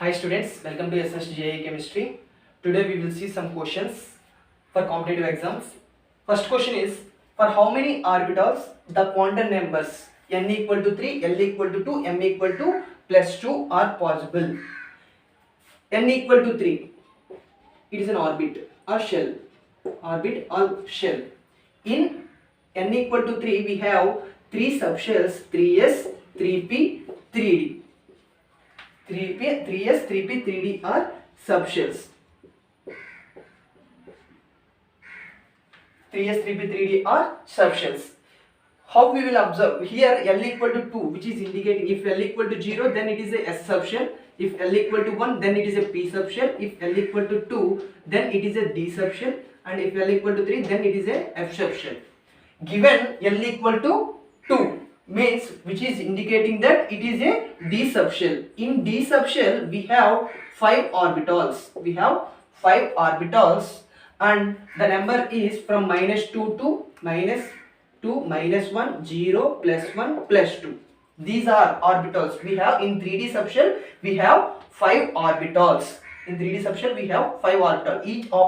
Hi students, welcome to JEE Chemistry. Today we will see some questions for competitive exams. First question is, for how many orbitals the quantum numbers n equal to 3, l equal to 2, m equal to plus 2 are possible? N equal to 3, it is an orbit or shell. Orbit or shell. In n equal to 3, we have 3 subshells, 3s, 3p, 3d. 3s, 3p, 3d are subshells. 3s, 3p, 3d are subshells. How we will observe? Here L equal to 2, which is indicating if L equal to 0, then it is a S subshell. If L equal to 1, then it is a P subshell. If L equal to 2, then it is a D subshell. And if L equal to 3, then it is a F subshell. Given L equal to 2 means which is indicating that it is a D subshell. In D subshell we have 5 orbitals. We have 5 orbitals and the number is from -2 to -2, -1, 0, +1, +2. These are orbitals. We have in 3D subshell we have 5 orbitals. In 3D subshell we have 5 orbitals.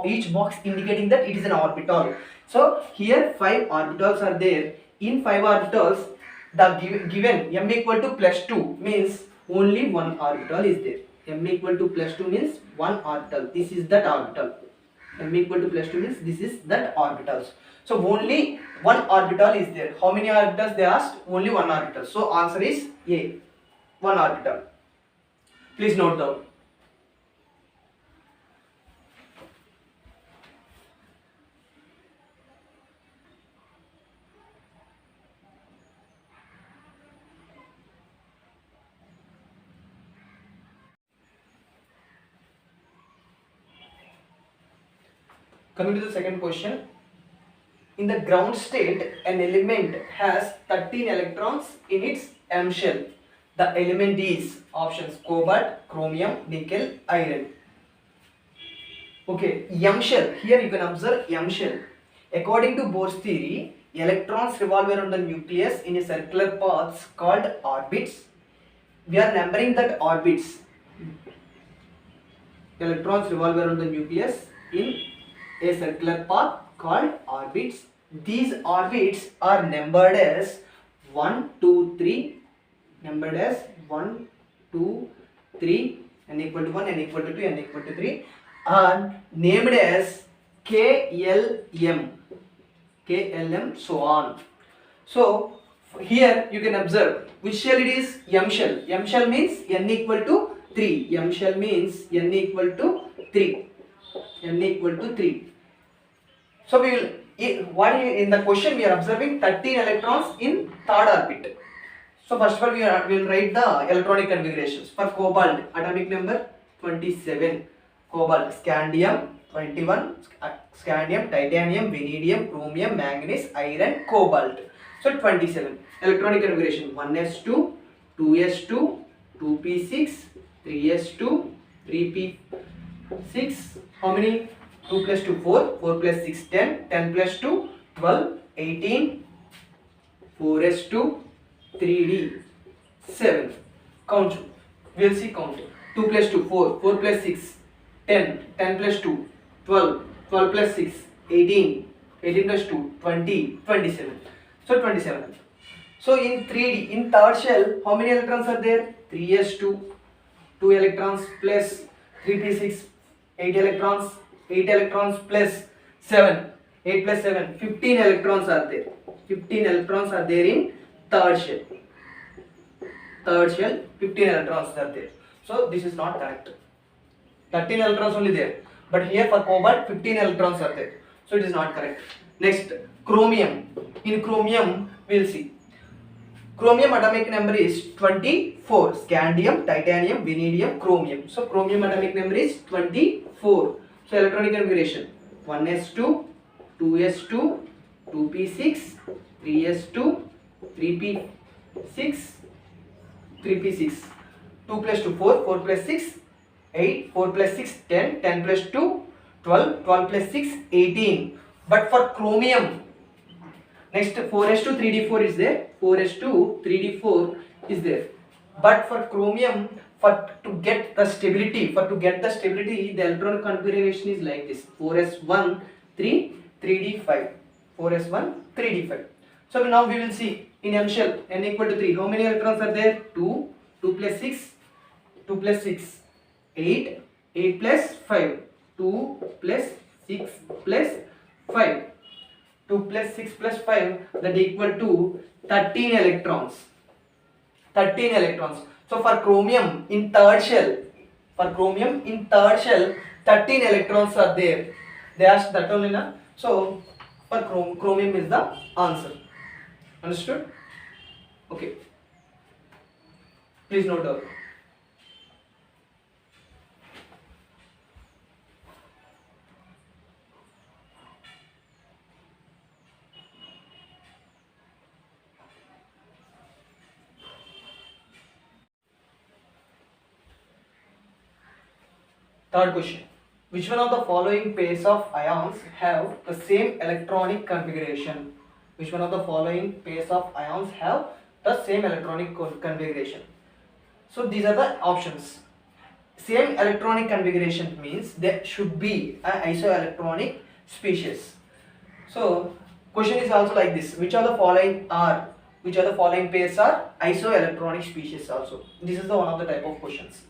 Each box indicating that it is an orbital. So here 5 orbitals are there. In 5 orbitals, the given m equal to +2 means only one orbital is there. M equal to +2 means one orbital. This is that orbital. M equal to +2 means this is that orbitals. So only one orbital is there. How many orbitals they asked? Only one orbital. So answer is A. One orbital. Please note down. Coming to the second question. In the ground state, an element has 13 electrons in its M shell. The element is options cobalt, chromium, nickel, iron. Okay, M shell. Here you can observe M shell. According to Bohr's theory, electrons revolve around the nucleus in a circular paths called orbits. We are numbering that orbits. Electrons revolve around the nucleus in a circular path called orbits. These orbits are numbered as 1, 2, 3. Numbered as 1, 2, 3. N equal to 1, n equal to 2, n equal to 3. And named as KLM. KLM, so on. So here you can observe which shell it is. M shell. M shell means n equal to 3. M shell means n equal to 3. N equal to 3. So we will, in the question we are observing 13 electrons in third orbit. So first of all we will write the electronic configurations. For cobalt, atomic number 27. Cobalt, scandium 21, scandium, titanium, vanadium, chromium, manganese, iron, cobalt. So 27. Electronic configuration 1s2, 2s2, 2p6, 3s2, 3p6. How many? 2 plus 2, 4, 4 plus 6, 10, 10 plus 2, 12, 18, 4s2, 3d, 7. Count. We will see count. 2 plus 2, 4, 4 plus 6, 10, 10 plus 2, 12, 12 plus 6, 18, 18 plus 2, 20, 27. So 27. So in 3D, in third shell, how many electrons are there? 3s2, 2 electrons plus 3p6, 8 electrons. 8 electrons plus 7, 8 plus 7, 15 electrons are there. 15 electrons are there in third shell. Third shell, 15 electrons are there. So this is not correct. 13 electrons only there. But here for cobalt, 15 electrons are there. So it is not correct. Next, chromium. In chromium, we will see. Chromium atomic number is 24. Scandium, titanium, vanadium, chromium. So chromium atomic number is 24. So electronic configuration 1s2, 2s2, 2p6, 3s2, 3p6, 3p6. 2 plus 2, 4, 4 plus 6, 8, 4 plus 6, 10, 10 plus 2, 12, 12 plus 6, 18. But for chromium, next 4s2, 3d4 is there, 4s2, 3d4 is there. But for chromium, to get the stability, the electron configuration is like this: 4s1 3 3d5, 4s1 3d5. So now we will see in M shell n equal to 3, how many electrons are there? 2, 2 plus 6, 2 plus 6, 8, 8 plus 5, 2 plus 6 plus 5, 2 plus 6 plus 5, that equal to 13 electrons. 13 electrons. So for chromium in third shell, 13 electrons are there. They asked that only na. So for chromium is the answer. Understood? Okay. Please note down. Third question. Which one of the following pairs of ions have the same electronic configuration? Which one of the following pairs of ions have the same electronic configuration? So these are the options. Same electronic configuration means there should be an isoelectronic species. So question is also like this: which of the following pairs are isoelectronic species also? This is the one of the type of questions.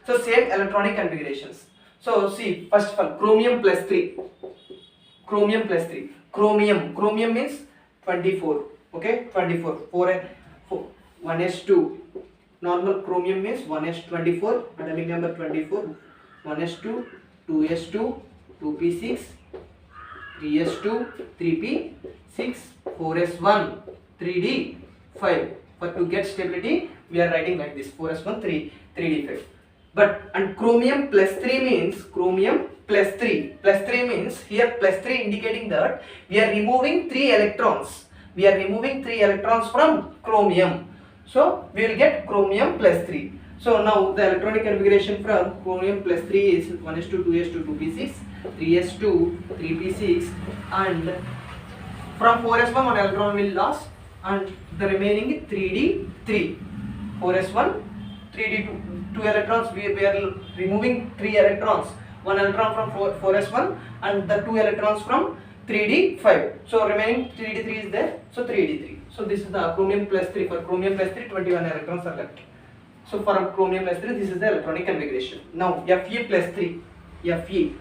So same electronic configurations. So see, first of all, chromium plus 3. Chromium means 24. Okay, 24. 1s2. Normal chromium means 1s24. Atomic number 24. 1s2, 2s2, 2p6, 3s2, 3p6, 4s1, 3d5. But to get stability, we are writing like this: 4s1, 3d5. But and chromium plus 3 means here plus 3 indicating that we are removing 3 electrons. From chromium. So we will get chromium plus 3. So now the electronic configuration from chromium plus 3 is 1s2, 2s2, 2p6, 3s2, 3p6, and from 4s1 one electron will lost, and the remaining 3d3. 4s1, 3d2. 2 electrons, we are removing 3 electrons, 1 electron from 4s1 and the 2 electrons from 3d5. So remaining 3d3 is there, so 3d3. So this is the chromium plus 3. For chromium plus 3, 21 electrons are left. So for chromium plus 3, this is the electronic configuration. Now Fe plus 3, Fe,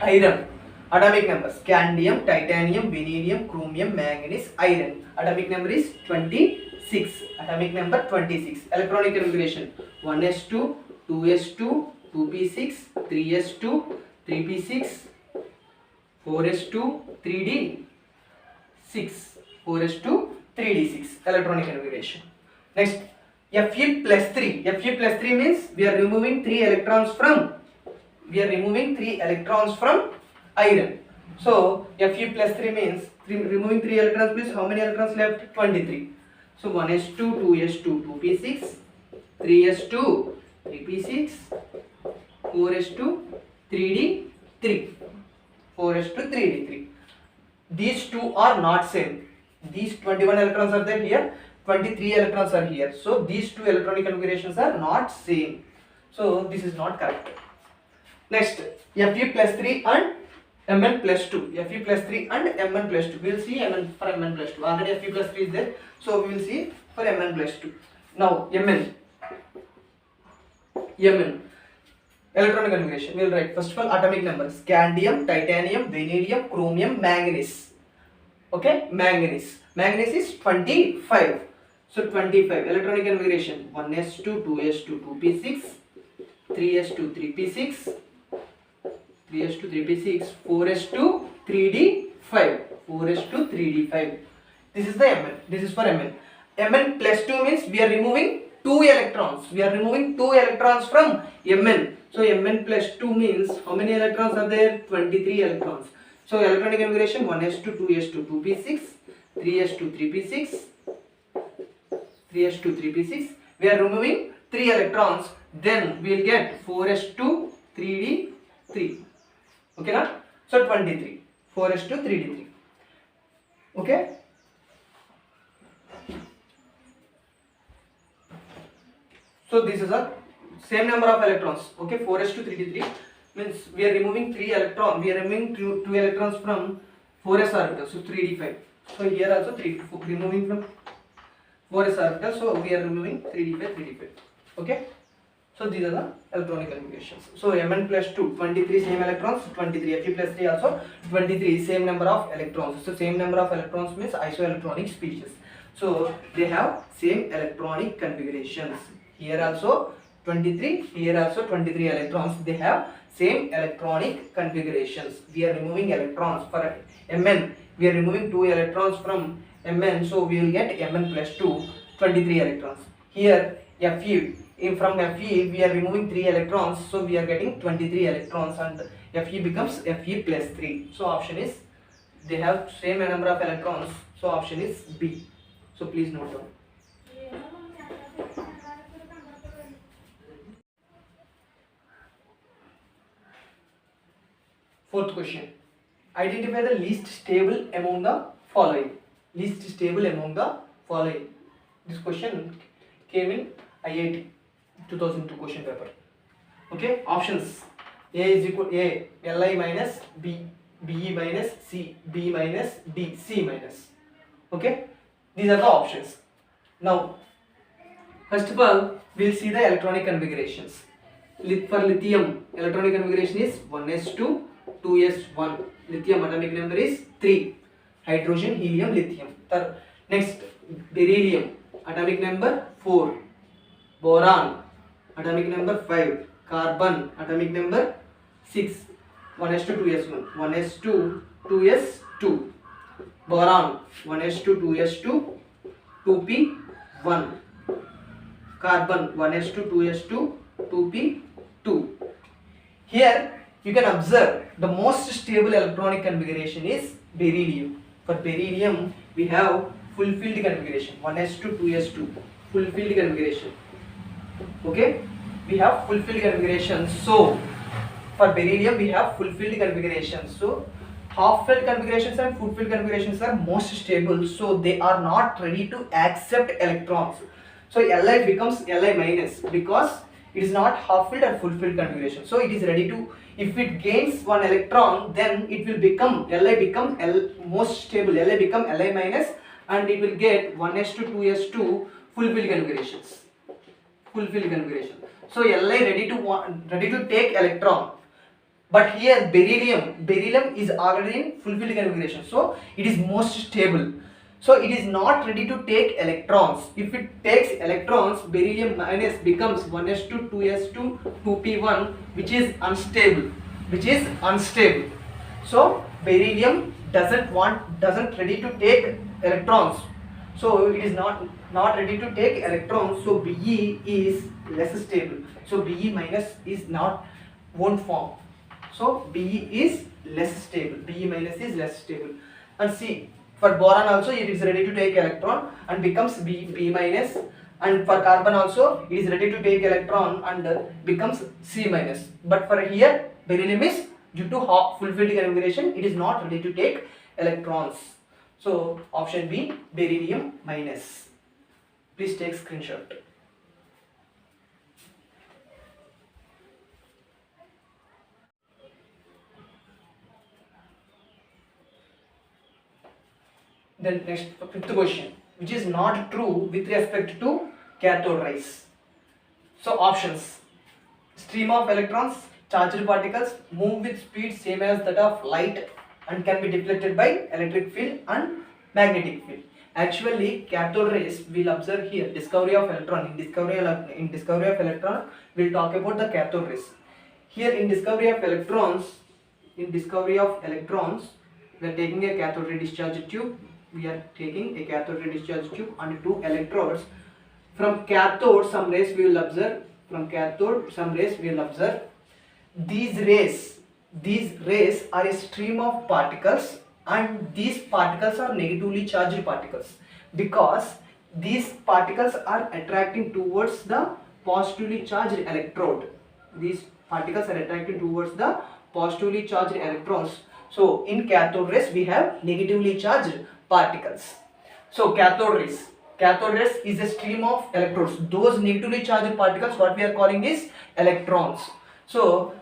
iron. Atomic numbers: scandium, titanium, vanadium, chromium, manganese, iron. Atomic number is 26. Atomic number 26. Electronic configuration: 1s2, 2s2, 2p6, 3s2, 3p6, 4s2, 3d6, 4s2, 3d6. Electronic configuration. Next, Fe plus 3. Fe plus 3 means we are removing 3 electrons from iron. So Fe plus 3 means removing 3 electrons means how many electrons left? 23. So 1s2, 2s2, 2p6, 3s2, 3p6, 4s2, 3d3. 4s2, 3d3. These two are not same. These 21 electrons are there here, 23 electrons are here. So these two electronic configurations are not same. So this is not correct. Next, Fe plus 3 and Mn plus 2. Fe plus 3 and Mn plus 2. We will see Mn for Mn plus 2. Already Fe plus 3 is there. So we will see for Mn plus 2. Now Mn. Electronic configuration. We will write first of all atomic numbers: scandium, titanium, vanadium, chromium, manganese. Okay, manganese. Manganese is 25. So 25. Electronic configuration: 1s2, 2s2, 2p6, 3s2, 3p6, 3s2, 3p6, 4s2, 3d5, 4s2, 3d5. This is the Mn. This is for Mn. Mn plus 2 means we are removing 2 electrons. From Mn. So Mn plus 2 means how many electrons are there? 23 electrons. So electronic configuration: 1s2, 2s2, 2p6, 3s2, 3p6, 3s2, 3p6. We are removing 3 electrons. Then we will get 4s2, 3d3. Okay, na? So 23. 4s2, 3d3. Okay. So this is a same number of electrons. Okay, 4s to 3d3 means we are removing 3 electrons. We are removing two electrons from 4s orbital. So 3d5. So here also 3 removing from 4s orbital. So we are removing 3d5, 3d5. Okay. So these are the electronic configurations. So Mn plus 2, 23 same electrons, 23 Fe plus 3 also 23 same number of electrons. So same number of electrons means isoelectronic species. So they have same electronic configurations. Here also 23, here also 23 electrons. They have same electronic configurations. We are removing electrons for Mn. We are removing 2 electrons from Mn. So we will get Mn plus 2, 23 electrons. Here Fe. From Fe we are removing 3 electrons, so we are getting 23 electrons, and Fe becomes Fe plus 3. So option is, they have same number of electrons, so option is B. So please note down. Fourth question. Identify the least stable among the following. Least stable among the following. This question came in IIT 2002 question paper. Okay, options. A is equal A, Li minus B, Be minus C, B minus D, C minus. Okay, these are the options. Now, first of all, we'll see the electronic configurations. For lithium, electronic configuration is 1s2, 2s1. Lithium atomic number is 3. Hydrogen, helium, lithium. Next, beryllium, atomic number 4. Boron, atomic number 5. Carbon, atomic number 6. 1s2, 2s1. 1s2, 2s2. Boron, 1s2, 2s2. 2p1. Carbon, 1s2, 2s2. 2p2. Here you can observe the most stable electronic configuration is beryllium. For beryllium we have fulfilled configuration, 1s2, 2s2. Fulfilled configuration. Okay, we have fulfilled configuration. So for beryllium we have fulfilled configuration. So half-filled configurations and fulfilled configurations are most stable, so they are not ready to accept electrons. So Li becomes Li minus because it is not half-filled or fulfilled configuration. So it is ready to, if it gains one electron, then it will become Li become most stable. Li become Li minus, and it will get 1s2, 2s2 fulfilled configurations. Fulfilled configuration. So Li ready to take electron. But here beryllium is already in fulfilled configuration, so it is most stable. So it is not ready to take electrons. If it takes electrons, beryllium minus becomes 1s2, 2s2, 2p1, which is unstable. So beryllium doesn't ready to take electrons. So it is not ready to take electrons. So Be is less stable. So Be minus is won't form. So Be is less stable. Be minus is less stable. And C, for boron also it is ready to take electron and becomes B minus, and for carbon also it is ready to take electron and becomes C minus. But for here beryllium is, due to fulfilled configuration, it is not ready to take electrons. So option B, beryllium minus. Please take screenshot. Then next, fifth question, which is not true with respect to cathode rays. So options: stream of electrons, charged particles, move with speed same as that of light and can be deflected by electric field and magnetic field. Actually, cathode rays we'll observe here. Discovery of electron. In discovery of electron, we'll talk about the cathode rays. Here in discovery of electrons, we are taking a cathode ray discharge tube. We are taking a cathode ray discharge tube and 2 electrodes. From cathode, some rays we will observe. These rays are a stream of particles, and these particles are negatively charged particles because these particles are attracting towards the positively charged electrode. These particles are attracting towards the positively charged electrons. So in cathode rays we have negatively charged particles. So cathode rays, Cathode rays is a stream of electrons. Those negatively charged particles, what we are calling is electrons. So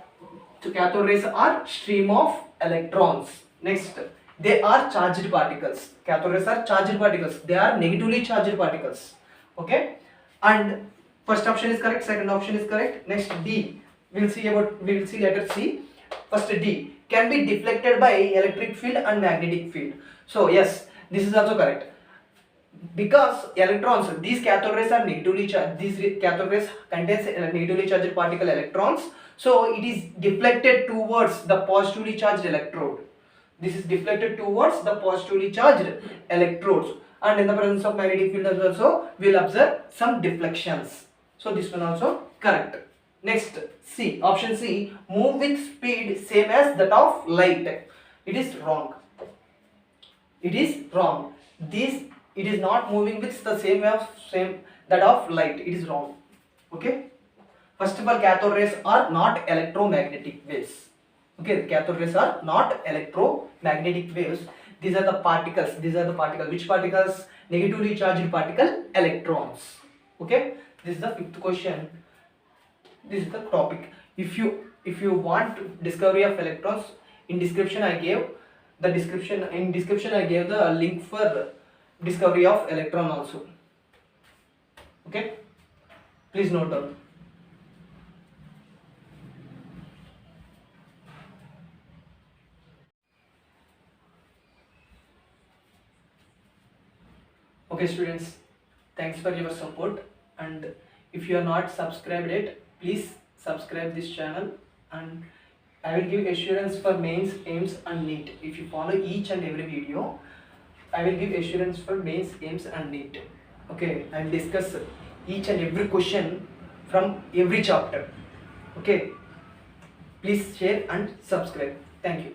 cathode rays are stream of electrons. Next, they are charged particles. Cathode rays are charged particles. They are negatively charged particles. Okay, and first option is correct. Second option is correct. Next, D. We will see letter C. First, D can be deflected by electric field and magnetic field. So yes, this is also correct. Because electrons, these cathode rays are negatively charged. These cathode rays contains negatively charged particle electrons. So it is deflected towards the positively charged electrode. This is deflected towards the positively charged electrodes. And in the presence of magnetic field also, we will observe some deflections. So this one also correct. Next, C. Option C. Move with speed same as that of light. It is wrong. It is wrong. It is not moving with the same that of light. It is wrong. Okay. First of all, cathode rays are not electromagnetic waves. Okay, the cathode rays are not electromagnetic waves. These are the particles. Which particles? Negatively charged particle electrons. Okay. This is the fifth question. This is the topic. If you want discovery of electrons, in description I gave the link for discovery of electron also. Okay, please note down. Okay students, thanks for your support, and if you are not subscribed yet, please subscribe this channel, and I will give assurance for mains, AIIMS and NEET. If you follow each and every video, I will give assurance for mains, AIIMS and NEET. Okay, I will discuss each and every question from every chapter. Okay, please share and subscribe. Thank you.